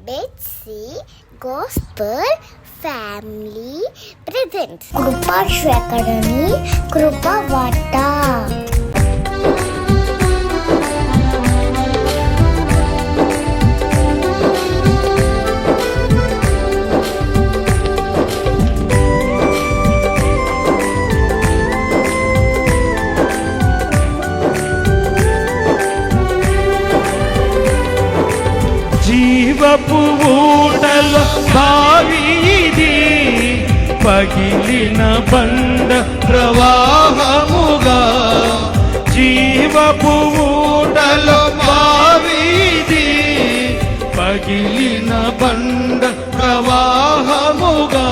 Betsy gospel family presents కృపాశ్వకరణి కృపవార్త. జీవపు ఊటల బావిది, పగిలిన బండ ప్రవాహముగా. జీవపు ఊటల బావిది, పగిలిన బండ ప్రవాహముగా.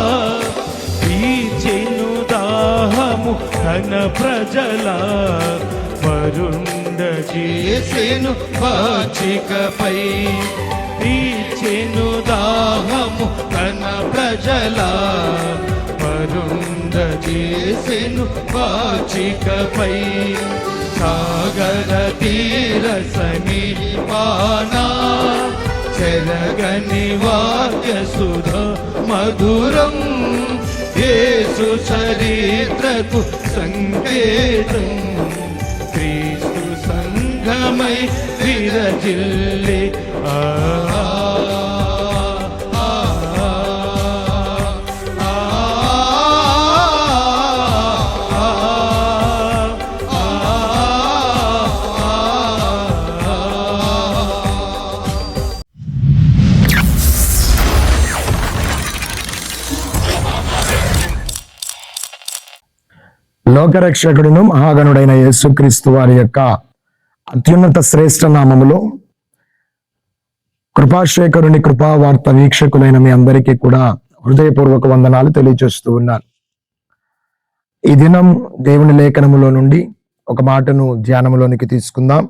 తీర్చెను దాహము తన ప్రజల, వరుండ చేసెను పాచికపై. తీర్చెను దాహము తన ప్రజల, వరుండ చేసెను పాచికపై. సాగర తీర సమీపానా, చెరగని వాక్య సుధ మధురం. యేసు చరిత్రకు సంకేతం, క్రీస్తు సంఘమై విరజిల్లే. లోకరక్షకుడును మహాగణుడైన యేసుక్రీస్తు వారి యొక్క అత్యున్నత శ్రేష్ఠ నామములో కృపాశేఖరుని కృపావార్త వీక్షకులైన మీ అందరికీ కూడా హృదయపూర్వక వందనాలు తెలియజేస్తూ ఉన్నాను. ఈ దినం దేవుని లేఖనములో నుండి ఒక మాటను ధ్యానములోనికి తీసుకుందాం.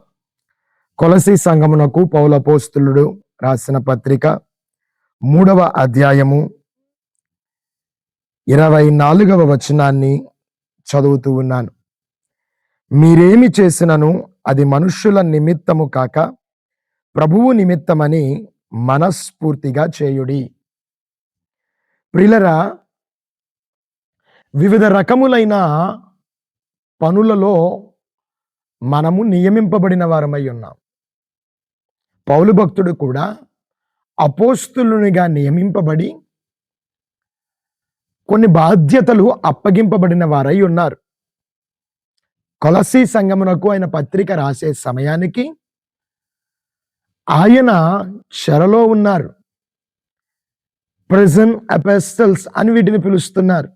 కొలసీ సంఘమునకు పౌలు అపోస్తలుడు రాసిన పత్రిక 3వ అధ్యాయము 24వ వచనాన్ని చదువుతూ ఉన్నాను. మీరేమి చేసినను అది మనుష్యుల నిమిత్తము కాక ప్రభువు నిమిత్తమని మనస్ఫూర్తిగా చేయుడి. ప్రియులరా, వివిధ రకములైన పనులలో మనము నియమింపబడిన వారమై ఉన్నాం. పౌలు భక్తుడు కూడా అపోస్తులునిగా నియమింపబడి కొన్ని బాధ్యతలు అప్పగింపబడిన వారై ఉన్నారు. కొలసీ సంఘమునకు ఆయన పత్రిక రాసే సమయానికి ఆయన చెరలో ఉన్నారు. ప్రిజన్ ఎపిస్టల్స్ అని వీటిని పిలుస్తున్నారు.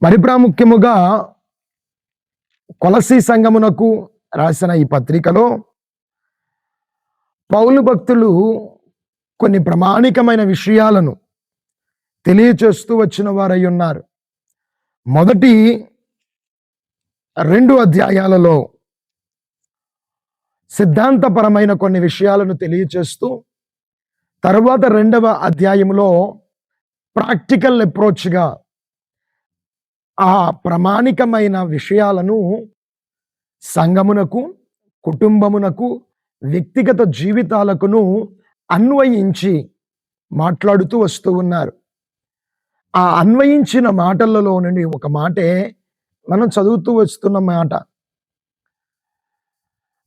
మరి ప్రాముఖ్యముగా కొలసీ సంఘమునకు రాసిన ఈ పత్రికలో పౌలు భక్తులు కొన్ని ప్రామాణికమైన విషయాలను తెలియచేస్తూ వచ్చిన వారై ఉన్నారు. మొదటి 2 అధ్యాయాలలో సిద్ధాంతపరమైన కొన్ని విషయాలను తెలియచేస్తూ, తరువాత 2వ అధ్యాయంలో ప్రాక్టికల్ అప్రోచ్గా ఆ ప్రామాణికమైన విషయాలను సంఘమునకు, కుటుంబమునకు, వ్యక్తిగత జీవితాలకును అన్వయించి మాట్లాడుతూ వస్తూ ఉన్నారు. ఆ అన్వయించిన మాటలలో నుండి ఒక మాటే మనం చదువుతూ వస్తున్న మాట.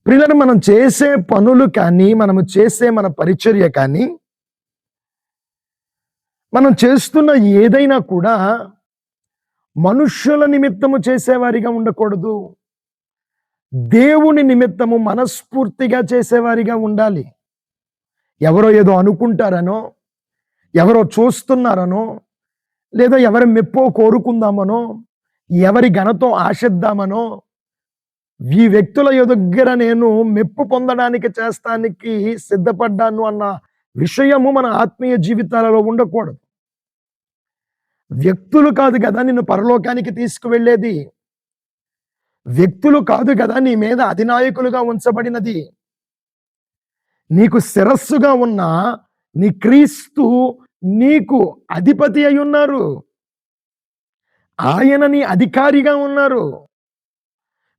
ప్రియులను, మనం చేసే పనులు కానీ, మనము చేసే మన పరిచర్య కానీ, మనం చేస్తున్న ఏదైనా కూడా మనుష్యుల నిమిత్తము చేసేవారిగా ఉండకూడదు. దేవుని నిమిత్తము మనస్ఫూర్తిగా చేసేవారిగా ఉండాలి. ఎవరో ఏదో అనుకుంటారనో, ఎవరో చూస్తున్నారనో, లేదా ఎవరి మెప్పో కోరుకుందామనో, ఎవరి ఘనతో ఆశిద్దామనో, ఈ వ్యక్తుల దగ్గర నేను మెప్పు పొందడానికి చేస్తానికి సిద్ధపడ్డాను అన్న విషయము మన ఆత్మీయ జీవితాలలో ఉండకూడదు. వ్యక్తులు కాదు కదా నిన్ను పరలోకానికి తీసుకువెళ్ళేది. వ్యక్తులు కాదు కదా నీ మీద అధినాయకులుగా ఉంచబడినది. నీకు శిరస్సుగా ఉన్న నీ క్రీస్తు నీకు అధిపతి అయి ఉన్నారు. ఆయన నీ అధికారిగా ఉన్నారు,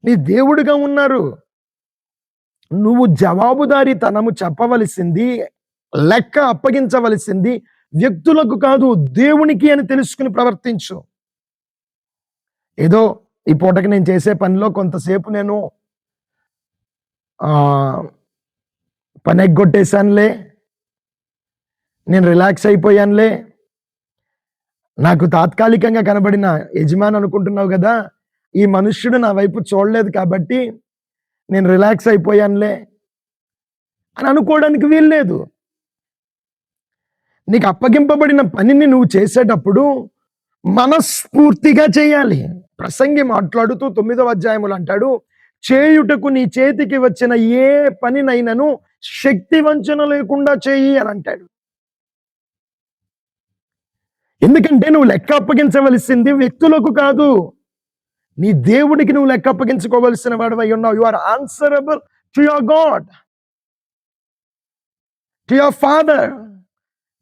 నీ దేవుడిగా ఉన్నారు. నువ్వు జవాబుదారీతనము చెప్పవలసింది లెక్క అప్పగించవలసింది వ్యక్తులకు కాదు, దేవునికి అని తెలుసుకుని ప్రవర్తించు. ఏదో ఈ పూటకి నేను చేసే పనిలో కొంతసేపు నేను పని ఎగ్గొట్టేశానులే, నేను రిలాక్స్ అయిపోయానులే, నాకు తాత్కాలికంగా కనబడిన యజమాని అనుకుంటున్నావు కదా, ఈ మనుష్యుడు నా వైపు చూడలేదు కాబట్టి నేను రిలాక్స్ అయిపోయానులే అని అనుకోవడానికి వీల్లేదు. నీకు అప్పగింపబడిన పనిని నువ్వు చేసేటప్పుడు మనస్ఫూర్తిగా చేయాలి. ప్రసంగి మాట్లాడుతూ 9వ అధ్యాయములు అంటాడు, చేయుటకు నీ చేతికి వచ్చిన ఏ పనినైనను శక్తి వంచన లేకుండా చేయి అని అంటాడు. ఎందుకంటే నువ్వు లెక్క అప్పగించవలసింది వ్యక్తులకు కాదు, నీ దేవుడికి నువ్వు లెక్క అప్పగించుకోవలసిన వాడివై ఉన్నావు. You are answerable to your God, to your father.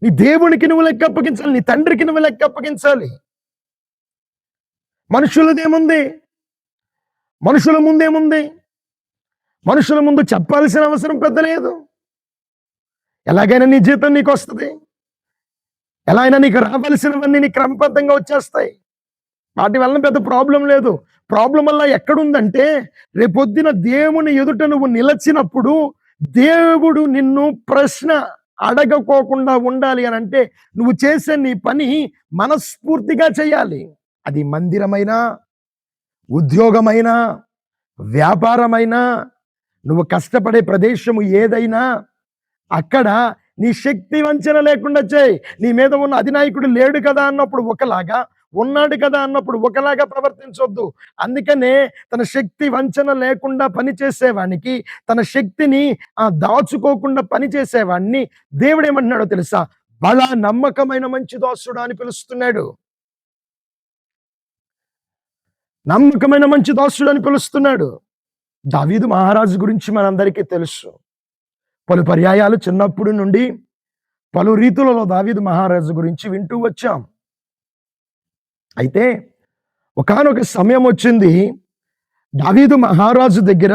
నీ దేవునికి నువ్వు లెక్క అప్పగించాలి, నీ తండ్రికి నువ్వు లెక్క అప్పగించాలి. మనుషులదేముంది, మనుషుల ముందేముంది, మనుషుల ముందు చెప్పాల్సిన అవసరం పెద్ద లేదు. ఎలాగైనా నీ జీతం నీకు వస్తుంది, ఎలా అయినా నీకు రావాల్సినవన్నీ నీకు క్రమబద్ధంగా వచ్చేస్తాయి. వాటి వలన పెద్ద ప్రాబ్లం లేదు. ప్రాబ్లం వల్ల ఎక్కడుందంటే, రేపొద్దున దేవుని ఎదుట నువ్వు నిలచినప్పుడు దేవుడు నిన్ను ప్రశ్న అడగకోకుండా ఉండాలి అని అంటే నువ్వు చేసే నీ పని మనస్ఫూర్తిగా చేయాలి. అది మందిరమైనా, ఉద్యోగమైనా, వ్యాపారమైనా, నువ్వు కష్టపడే ప్రదేశము ఏదైనా అక్కడ నీ శక్తి వంచన లేకుండా చేయి. నీ మీద ఉన్న అధినాయకుడు లేడు కదా అన్నప్పుడు ఒకలాగా, ఉన్నాడు కదా అన్నప్పుడు ఒకలాగా ప్రవర్తించొద్దు. అందుకనే తన శక్తి వంచన లేకుండా పనిచేసేవానికి, తన శక్తిని దాచుకోకుండా పనిచేసేవాడిని దేవుడు ఏమంటున్నాడో తెలుసా? బలా నమ్మకమైన మంచి దాసుడు అని పిలుస్తున్నాడు. నమ్మకమైన మంచి దాసుడు అని పిలుస్తున్నాడు. దావీదు మహారాజు గురించి మనందరికీ తెలుసు. పలు పర్యాయాలు చిన్నప్పుడు నుండి పలు రీతులలో దావీదు మహారాజు గురించి వింటూ వచ్చాం. అయితే ఒకానొక సమయం వచ్చింది, దావీదు మహారాజు దగ్గర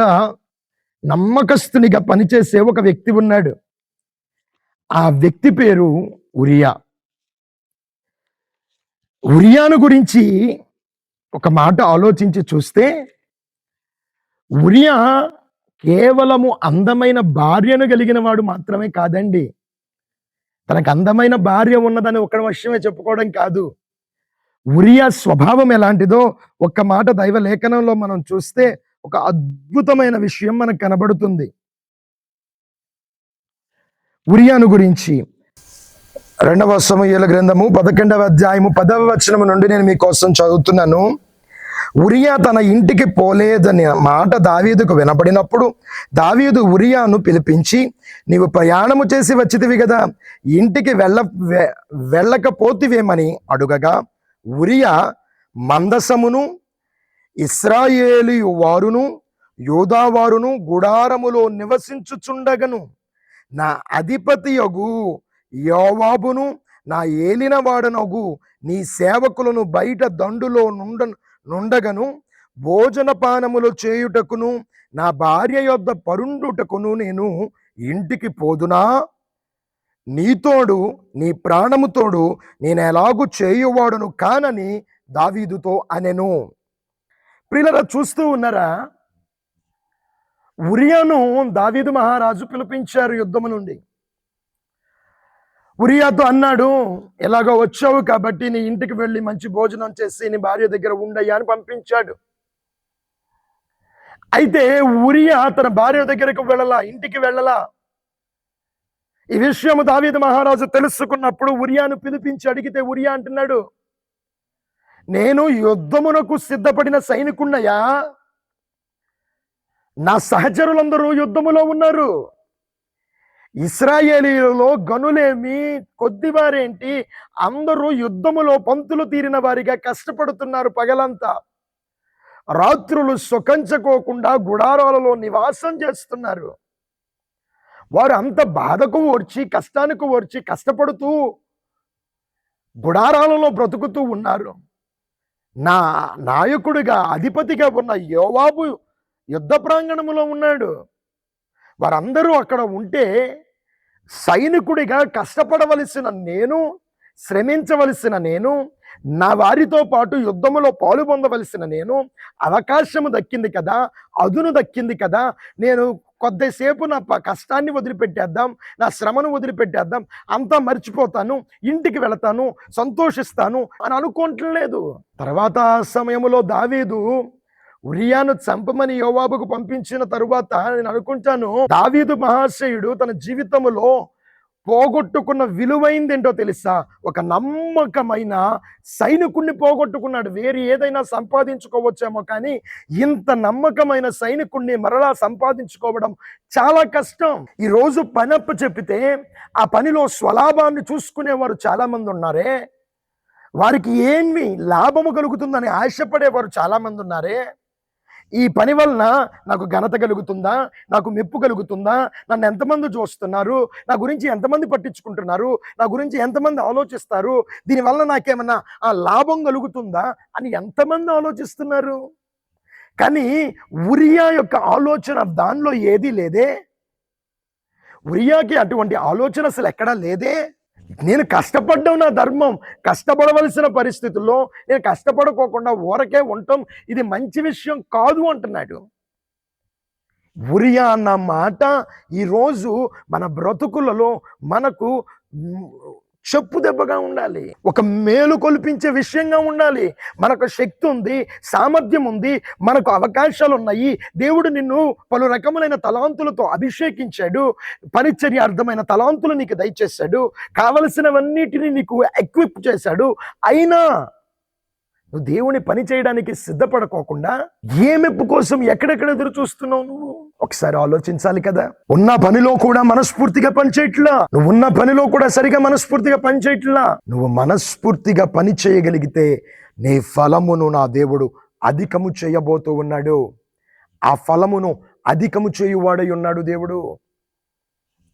నమ్మకస్తునిగా పనిచేసే ఒక వ్యక్తి ఉన్నాడు. ఆ వ్యక్తి పేరు ఉరియా. ఉరియాను గురించి ఒక మాట ఆలోచించి చూస్తే, ఉరియా కేవలము అందమైన భార్యను కలిగిన వాడు మాత్రమే కాదండి. తనకు అందమైన భార్య ఉన్నదని ఒక విషయమే చెప్పుకోవడం కాదు, ఉరియా స్వభావం ఎలాంటిదో ఒక్క మాట దైవ లేఖనంలో మనం చూస్తే ఒక అద్భుతమైన విషయం మనకు కనబడుతుంది. ఉరియాను గురించి 2వ సమూయేలు గ్రంథము 11వ అధ్యాయము 10వ వచనము నుండి నేను మీకోసం చదువుతున్నాను. ఉరియా తన ఇంటికి పోలేదనే మాట దావీదుకు వినపడినప్పుడు దావీదు ఉరియాను పిలిపించి, నీవు ప్రయాణము చేసి వచ్చితివి కదా, ఇంటికి వెళ్ళకపోతివేమని అడుగగా, ఉరియా మందసమును ఇశ్రాయేలు వారును యోధావారును గుడారములో నివసించుచుండగను నా అధిపతియగు యోవాబును నా ఏలినవాడనగు నీ సేవకులను బయట దండులో నుండగను భోజనపానములు చేయుటకును నా భార్య యొద్ద పరుండుటకును నేను ఇంటికి పోదునా? నీతోడు నీ ప్రాణముతోడు నేను ఎలాగూ చేయువాడును కానని దావీదుతో అనెను. ప్రియులారా, చూస్తూ ఉన్నారా? ఉరియాను దావీదు మహారాజు పిలిపించారు యుద్ధము నుండి. ఉరియాతో అన్నాడు, ఎలాగో వచ్చావు కాబట్టి నీ ఇంటికి వెళ్ళి మంచి భోజనం చేసి నీ భార్య దగ్గర ఉండయ్యా అని పంపించాడు. అయితే ఉరియా తన భార్య దగ్గరకు వెళ్ళలా, ఇంటికి వెళ్ళలా. ఈ విషయము దావీదు మహారాజు తెలుసుకున్నప్పుడు ఉరియాను పిలిపించి అడిగితే ఉరియా అంటున్నాడు, నేను యుద్ధమునకు సిద్ధపడిన సైనికున్నయా, నా సహచరులందరూ యుద్ధములో ఉన్నారు. ఇశ్రాయేలీయులలో గనులేమి కొద్దివారేంటి, అందరూ యుద్ధములో పంతులు తీరిన వారిగా కష్టపడుతున్నారు. పగలంతా రాత్రులు సుఖంచుకోకుండా గుడారాలలో నివాసం చేస్తున్నారు. వారు అంత బాధకు ఓర్చి, కష్టానికి ఓర్చి కష్టపడుతూ గుడారాలలో బ్రతుకుతూ ఉన్నారు. నా నాయకుడిగా అధిపతిగా ఉన్న యోవాబు యుద్ధ ప్రాంగణములో ఉన్నాడు. వారందరూ అక్కడ ఉంటే సైనికుడిగా కష్టపడవలసిన నేను, శ్రమించవలసిన నేను, నా వారితో పాటు యుద్ధములో పాలు పొందవలసిన నేను, అవకాశము దక్కింది కదా, అదును దక్కింది కదా, నేను కొద్దిసేపు నా కష్టాన్ని వదిలిపెట్టేద్దాం, నా శ్రమను వదిలిపెట్టేద్దాం, అంతా మర్చిపోతాను, ఇంటికి వెళతాను, సంతోషిస్తాను అని అనుకోవట్లేదు. తర్వాత సమయంలో దావీదు ఉరియాను చంపమని యోవాబుకు పంపించిన తరువాత నేను అనుకుంటాను, దావీదు మహాశయుడు తన జీవితంలో పోగొట్టుకున్న విలువైంది ఏంటో తెలుసా? ఒక నమ్మకమైన సైనికుణ్ణి పోగొట్టుకున్నాడు. వేరే ఏదైనా సంపాదించుకోవచ్చేమో, కానీ ఇంత నమ్మకమైన సైనికుణ్ణి మరలా సంపాదించుకోవడం చాలా కష్టం. ఈరోజు పని అప్పు చెప్పితే ఆ పనిలో స్వలాభాన్ని చూసుకునేవారు చాలా మంది ఉన్నారే, వారికి ఏమి లాభము కలుగుతుందని ఆశపడేవారు చాలా మంది ఉన్నారే. ఈ పని వలన నాకు ఘనత కలుగుతుందా, నాకు మెప్పు కలుగుతుందా, నన్ను ఎంతమంది చూస్తున్నారు, నా గురించి ఎంతమంది పట్టించుకుంటున్నారు, నా గురించి ఎంతమంది ఆలోచిస్తారు, దీనివల్ల నాకేమన్నా లాభం కలుగుతుందా అని ఎంతమంది ఆలోచిస్తున్నారు. కానీ ఉరియా యొక్క ఆలోచన దానిలో ఏదీ లేదే. ఉరియాకి అటువంటి ఆలోచన అసలు ఎక్కడా లేదే. నేను కష్టపడ్డం నా ధర్మం, కష్టపడవలసిన పరిస్థితుల్లో నేను కష్టపడుకోకుండా ఊరకే ఉండటం ఇది మంచి విషయం కాదు అంటున్నాడు. ఉరియా అన్న మాట ఈరోజు మన బ్రతుకులలో మనకు చెప్పు దెబ్బగా ఉండాలి, ఒక మేలు కొల్పించే విషయంగా ఉండాలి. మనకు శక్తి ఉంది, సామర్థ్యం ఉంది, మనకు అవకాశాలు ఉన్నాయి. దేవుడు నిన్ను పలు రకములైన తలాంతులతో అభిషేకించాడు, పరిచర్య అర్థమైన తలాంతులు నీకు దయచేశాడు, కావలసినవన్నిటిని నీకు ఎక్విప్ చేశాడు. అయినా నువ్వు దేవుని పని చేయడానికి సిద్ధపడుకోకుండా ఏ మెప్పు కోసం ఎక్కడెక్కడ ఎదురు చూస్తున్నావు నువ్వు? ఒకసారి ఆలోచించాలి కదా. ఉన్న పనిలో కూడా మనస్ఫూర్తిగా పనిచేయట్లా, నువ్వు ఉన్న పనిలో కూడా సరిగా మనస్ఫూర్తిగా పనిచేయట్లా. నువ్వు మనస్ఫూర్తిగా పని చేయగలిగితే నీ ఫలమును నా దేవుడు అధికము చేయబోతూ ఉన్నాడు. ఆ ఫలమును అధికము చేయువాడై ఉన్నాడు దేవుడు.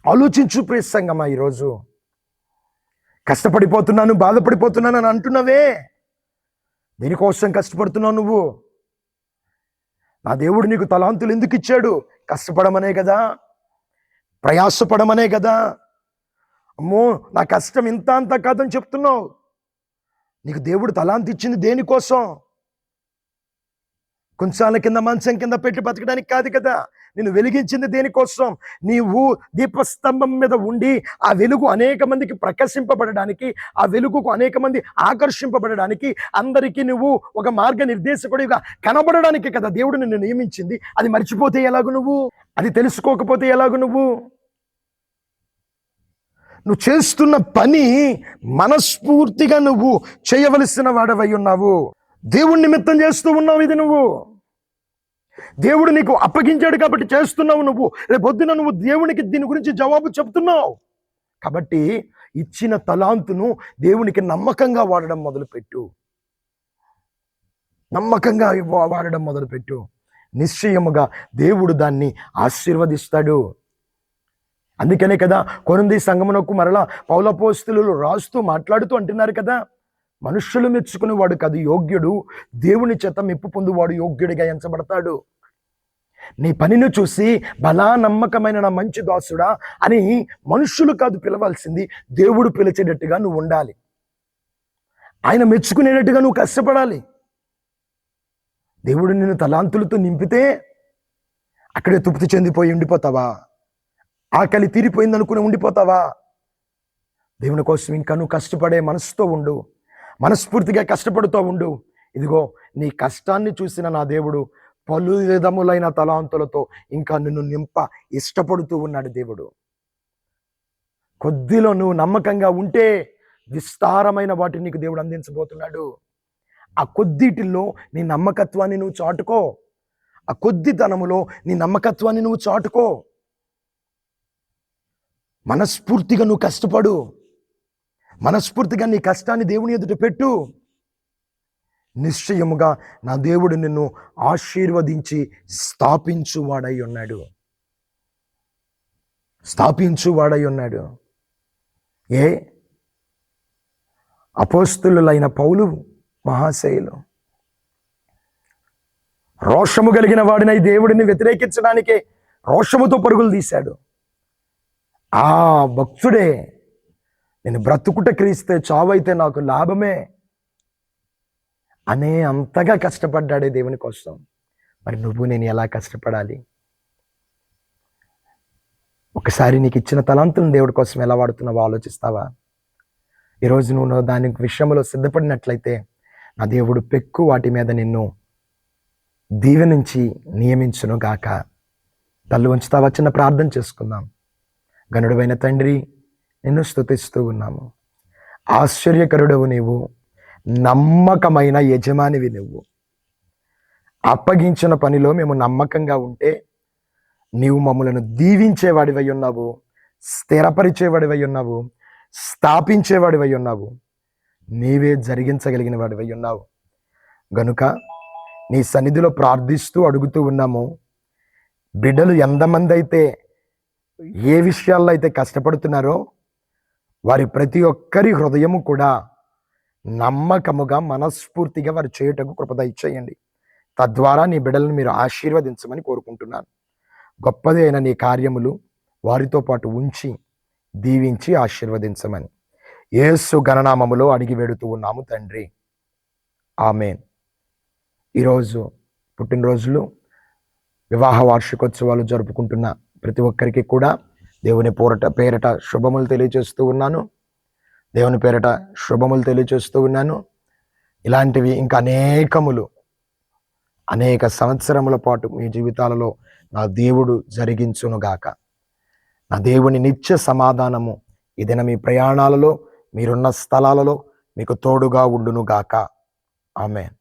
ఆలోచించు ప్రియ సంగమా, ఈరోజు కష్టపడిపోతున్నాను, బాధపడిపోతున్నాను అని అంటున్నావే, దీనికోసం కష్టపడుతున్నావు నువ్వు? నా దేవుడు నీకు తలాంతులు ఎందుకు ఇచ్చాడు? కష్టపడమనే కదా, ప్రయాసపడమనే కదా. అమ్మో నా కష్టం ఇంత అంత కాదని చెప్తున్నావు. నీకు దేవుడు తలాంతి ఇచ్చింది దేనికోసం? కొంచాల కింద మంచం కింద పెట్టి బతకడానికి కాదు కదా. నేను వెలిగించింది దేనికోసం? నీవు దీపస్తంభం మీద ఉండి ఆ వెలుగు అనేక మందికి ప్రకాశింపబడడానికి, ఆ వెలుగుకు అనేక మంది ఆకర్షింపబడడానికి, అందరికీ నువ్వు ఒక మార్గ నిర్దేశకుడిగా కనబడడానికి కదా దేవుడు నిన్ను నియమించింది. అది మర్చిపోతే ఎలాగు నువ్వు? అది తెలుసుకోకపోతే ఎలాగు నువ్వు? నువ్వు చేస్తున్న పని మనస్ఫూర్తిగా నువ్వు చేయవలసిన వాడవై ఉన్నావు. దేవుడి నిమిత్తం చేస్తూ ఉన్నావు. ఇది నువ్వు దేవుడు నీకు అప్పగించాడు కాబట్టి చేస్తున్నావు. నువ్వు రేపొద్దున నువ్వు దేవునికి దీని గురించి జవాబు చెప్తున్నావు. కాబట్టి ఇచ్చిన తలాంతును దేవునికి నమ్మకంగా వాడడం మొదలుపెట్టు. నమ్మకంగా వాడడం మొదలుపెట్టు. నిశ్చయముగా దేవుడు దాన్ని ఆశీర్వదిస్తాడు. అందుకనే కదా కొరింథీ సంఘమునకు మరలా పౌలపోస్తులు రాస్తూ మాట్లాడుతూ అంటున్నారు కదా, మనుష్యులు మెచ్చుకునేవాడు కాదు యోగ్యుడు, దేవుని చేత మెప్పు పొందువాడు యోగ్యుడిగా ఎంచబడతాడు. నీ పనిని చూసి బలా నమ్మకమైన నా మంచి దాసుడా అని మనుష్యులు కాదు పిలవాల్సింది, దేవుడు పిలిచేటట్టుగా నువ్వు ఉండాలి. ఆయన మెచ్చుకునేటట్టుగా నువ్వు కష్టపడాలి. దేవుడు నిన్ను తలాంతులతో నింపితే అక్కడే తృప్తి చెందిపోయి ఉండిపోతావా? ఆకలి తీరిపోయింది అనుకుని ఉండిపోతావా? దేవుని కోసం ఇంకా నువ్వు కష్టపడే మనసుతో ఉండు, మనస్ఫూర్తిగా కష్టపడుతూ ఉండు. ఇదిగో నీ కష్టాన్ని చూసిన నా దేవుడు పలు విధములైన తలాంతులతో ఇంకా నిన్ను నింప ఇష్టపడుతూ ఉన్నాడు దేవుడు. కొద్దిలో నువ్వు నమ్మకంగా ఉంటే విస్తారమైన వాటిని నీకు దేవుడు అందించబోతున్నాడు. ఆ కొద్దిటిల్లో నీ నమ్మకత్వాన్ని నువ్వు చాటుకో. ఆ కొద్దితనములో నీ నమ్మకత్వాన్ని నువ్వు చాటుకో. మనస్ఫూర్తిగా నువ్వు కష్టపడు. మనస్ఫూర్తిగా నీ కష్టాన్ని దేవుని ఎదుట పెట్టు. నిశ్చయముగా నా దేవుడు నిన్ను ఆశీర్వదించి స్థాపించువాడై ఉన్నాడు. స్థాపించువాడై ఉన్నాడు. అపోస్తులులైన పౌలు మహాశయులు రోషము కలిగిన వాడినై దేవుడిని వ్యతిరేకించడానికే రోషముతో పరుగులు తీశాడు. ఆ భక్తుడే నేను బ్రతుకుట క్రీస్తే చావైతే నాకు లాభమే అనే అంతగా కష్టపడ్డాడే దేవుని కోసం. మరి నువ్వు నేను ఎలా కష్టపడాలి? ఒకసారి నీకు ఇచ్చిన తలాంతులను దేవుడి కోసం ఎలా వాడుతున్నావో ఆలోచిస్తావా? ఈరోజు నువ్వు దాని విషయంలో సిద్ధపడినట్లయితే నా దేవుడు పెక్కు వాటి మీద నిన్ను దీవెనించి నియమించును గాక. తల్లు ఉంచుతావా? చిన్న ప్రార్థన చేసుకుందాం. గనుడవైన తండ్రి, నిన్ను స్తుతిస్తూ ఉన్నాము. ఆశ్చర్యకరుడవు నీవు, నమ్మకమైన యజమానివి నువ్వు. అప్పగించిన పనిలో మేము నమ్మకంగా ఉంటే నీవు మమ్మలను దీవించేవాడివై ఉన్నావు, స్థిరపరిచేవాడివై ఉన్నావు, స్థాపించేవాడివై ఉన్నావు, నీవే జరిగించగలిగిన వాడివై ఉన్నావు. గనుక నీ సన్నిధిలో ప్రార్థిస్తూ అడుగుతూ ఉన్నాము. బిడ్డలు ఎంతమంది అయితే ఏ విషయాల్లో అయితే కష్టపడుతున్నారో వారి ప్రతి ఒక్కరి హృదయము కూడా నమ్మకముగా మనస్ఫూర్తిగా వారు చేయుటకు కృప దయచేయండి. తద్వారా నీ బిడ్డలను మీరు ఆశీర్వదించమని కోరుకుంటున్నాను. గొప్పది అయిన నీ కార్యములు వారితో పాటు ఉంచి దీవించి ఆశీర్వదించమని యేసు గణనామములో అడిగి వేడుతూ ఉన్నాము తండ్రి, ఆమేన్. ఈరోజు పుట్టినరోజులు, వివాహ వార్షికోత్సవాలు జరుపుకుంటున్న ప్రతి ఒక్కరికి కూడా దేవుని పేరట శుభములు తెలియజేస్తూ ఉన్నాను. దేవుని పేరట శుభములు తెలియజేస్తూ ఉన్నాను. ఇలాంటివి ఇంకా అనేక సంవత్సరముల పాటు మీ జీవితాలలో నా దేవుడు జరిగించునుగాక. నా దేవుని నిత్య సమాధానము ఈ దిన మీ ప్రయాణాలలో, మీరున్న స్థలాలలో మీకు తోడుగా ఉండునుగాక. ఆమేన్.